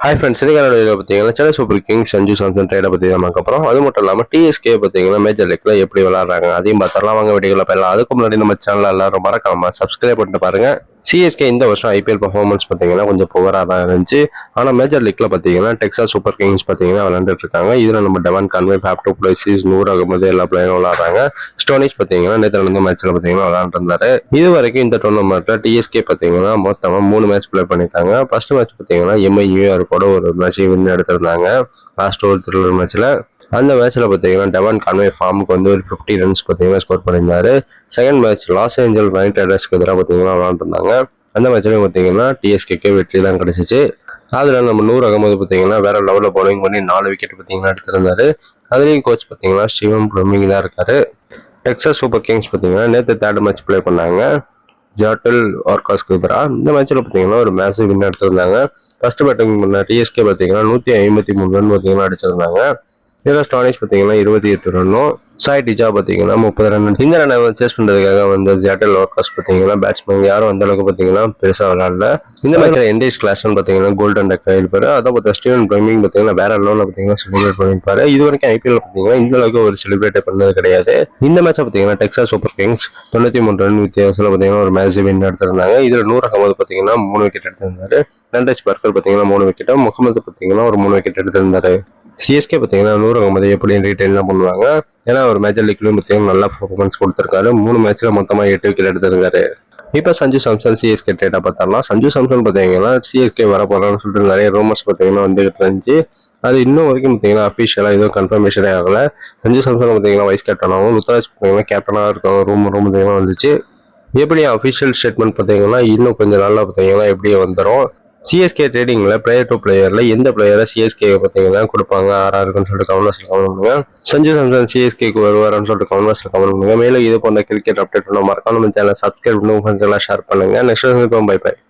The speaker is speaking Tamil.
ஹாய் ஃப்ரெண்ட்ஸ், இன்னைக்கான வீடியோவில் பார்த்தீங்கன்னா சென்னை சூப்பர் கிங்ஸ் சஞ்சு சாம்சன் ட்ரேடை பற்றி தான் பார்க்க அது மட்டும் இல்லாமல் டிஎஸ்கே பார்த்தீங்கன்னா மேஜர் லீக்ல எப்படி விளாட்றாங்க அதையும் பார்த்தரலாம். வாங்க வீடியோவில் போயிடலாம். அதுக்கு முன்னாடி நம்ம சேனலில் எல்லாரும் மறக்காம சப்ஸ்கிரைப் பண்ணிட்டு பாருங்க. சிஎஸ்கே இந்த வருஷம் ஐபிஎல் பர்ஃபார்மன்ஸ் பார்த்தீங்கன்னா கொஞ்சம் புவராக தான் இருந்துச்சு. ஆனால் மேஜர் லீக்ல பார்த்தீங்கன்னா டெக்சாஸ் சூப்பர் கிங்ஸ் பார்த்தீங்கன்னா விளாண்டுட்டு இருக்காங்க. இதில் நம்ம Devon Conway, Faf du Plessis, Noor Ahmad எல்லா பிளேயரும் விளாட்றாங்க. ஸ்டோனிஷ் பார்த்தீங்கன்னா நேற்று நடந்த மேட்ச்சில் பார்த்தீங்கன்னா விளாண்டுருந்தாரு. இது வரைக்கும் இந்த டோர்னமெண்ட்டில் டிஎஸ்கே பார்த்தீங்கன்னா மொத்தமாக 3 மேட்ச் ப்ளே பண்ணியிருக்காங்க. ஃபர்ஸ்ட் மேட்ச் பார்த்தீங்கன்னா எம்ஐ நியூயார்க்கோட ஒரு மேட்ச் வின் எடுத்திருந்தாங்க லாஸ்ட் ஒரு த்ரில்லர் மேட்ச்சில். அந்த மேட்ச்சில் பார்த்தீங்கன்னா டெவான் கான்வே ஃபார்முக்கு வந்து ஒரு 50 ரன்ஸ் பார்த்தீங்கன்னா ஸ்கோர் பண்ணியிருந்தாரு. Second match Los Angel Knight ரைடர்ஸ்க்கு எதிராக பார்த்தீங்கன்னா விளாண்டுருந்தாங்க. அந்த மேட்ச்லையும் பார்த்தீங்கன்னா டிஎஸ்கேக்கு வெற்றி தான் கிடைச்சிச்சு. அதில் நம்ம நூர் அகமது பார்த்தீங்கன்னா வேற லெவலில் பவுலிங் பண்ணி 4 விக்கெட் பார்த்தீங்கன்னா எடுத்திருந்தாரு. அதுலேயும் கோச் பார்த்தீங்கன்னா ஸ்டீவன் பிளமிங் தான் இருக்காரு. டெக்சாஸ் சூப்பர் கிங்ஸ் பார்த்தீங்கன்னா நேற்று தேர்ட் மேட்ச் ப்ளே பண்ணாங்க ஜாட்டல் ஆர்காஸ்க்கு எதிராக. இந்த மேட்ச்சில் பார்த்தீங்கன்னா ஒரு மேட்ச் வின் எடுத்திருந்தாங்க. ஃபர்ஸ்ட் பேட்டிங் பண்ண டிஎஸ்கே பார்த்தீங்கன்னா 153 ரன் பார்த்தீங்கன்னா அடிச்சிருந்தாங்க. இதில் ஸ்டானிஷ் பார்த்தீங்கன்னா 28 ரன்னும், சாய் டிஜா பார்த்தீங்கன்னா 30 ரன். இந்த ரன்னை சேஸ் பண்ணுறதுக்காக வந்து ஜாட்டல் ஆர்காஸ் பார்த்தீங்கன்னா பேட்ஸ்மேன் யாரும் அந்த அளவுக்கு பார்த்தீங்கன்னா பெருசாக விளாடல. இந்த மேட்ச்சில் என்டேஜ் கிளாஸ்ன்னு பார்த்தீங்கன்னா கோல்டன் டக்கர் இருப்பாரு. அதை பார்த்தா ஸ்டீவன் பிளமிங் பார்த்தீங்கன்னா வேற லெவலில் பார்த்தீங்கன்னா செலிப்ரேட் பண்ணியிருப்பாரு. இது வரைக்கும் ஐபிஎல் பார்த்தீங்கன்னா இந்த அளவுக்கு ஒரு செலிப்ரேட் பண்ணது கிடையாது. இந்த மேட்சை பார்த்தீங்கன்னா டெக்சாஸ் சூப்பர் கிங்ஸ் 93 ரன் வித்தியாசத்தில் பார்த்தீங்கன்னா ஒரு மேட்ச் வின் எடுத்திருந்தாங்க. இதில் நூர் அகமது பார்த்தீங்கன்னா 3 விக்கெட் எடுத்திருந்தாரு. ரன்ரேஜ் பர்கர் பார்த்தீங்கன்னா 3 விக்கெட்டும், முகமது பார்த்தீங்கன்னா ஒரு 3 விக்கெட் எடுத்திருந்தாரு. சிஎஸ்கே பார்த்தீங்கன்னா நூர் அகமது எப்படி ரீட்டைல் தான் பண்ணுவாங்க. ஏன்னா ஒரு மேஜர் லீக்லையும் பார்த்தீங்கன்னா நல்லா பர்ஃபார்மன்ஸ் கொடுத்துருக்காரு. 3 மேட்ச்சில் மொத்தமாக 8 விக்கெட் எடுத்திருக்காரு. இப்போ சஞ்சு சாம்சன் சிஎஸ்கே ட்ரேட்டா பார்த்தரலாம். சஞ்சு சாம்சன் பார்த்தீங்கன்னா சிஎஸ்கே வர போறான்னு சொல்லிட்டு நிறைய ரூமர்ஸ் பார்த்தீங்கன்னா வந்துகிட்டு இருந்துச்சு. அது இன்னும் வரைக்கும் பார்த்தீங்கன்னா அஃபிஷியலாக எதுவும் கன்ஃபர்மேஷனே ஆகலை. சஞ்சு சாம்சன் பார்த்தீங்கன்னா வைஸ் கேப்டனாகவும், ருத்ராஜ் பார்த்தீங்கன்னா கேப்டனாக இருக்காங்க ரூமர் பார்த்தீங்கன்னா வந்துச்சு. எப்படி அஃபிஷியல் ஸ்டேட்மெண்ட் பார்த்தீங்கன்னா இன்னும் கொஞ்சம் நல்லா பார்த்தீங்கன்னா எப்படி வந்துடும். சிஎஸ்கே ட்ரேடிங்கில் பிளேயர் டு பிளேயரில் எந்த பிளேயரை சிஎஸ்கே பார்த்தீங்கன்னா கொடுப்பாங்க இருக்குன்னு சொல்லிட்டு கமெண்ட்ஸில் கமெண்ட் பண்ணுங்க. சஞ்சு சாம்சன் சிஎஸ்கேக்கு வருவாரான்னு சொல்லிட்டு கமெண்ட்ஸில் கமெண்ட் பண்ணுங்க. மேலும் இது போன்ற கிரிக்கெட் அப்டேட் பண்ண மறக்காம நம்ம சேனலை சப்ஸ்கிரைப் பண்ணி உங்க ஃப்ரெண்ட்ஸ் எல்லாம் ஷேர் பண்ணுங்க. Next bye by.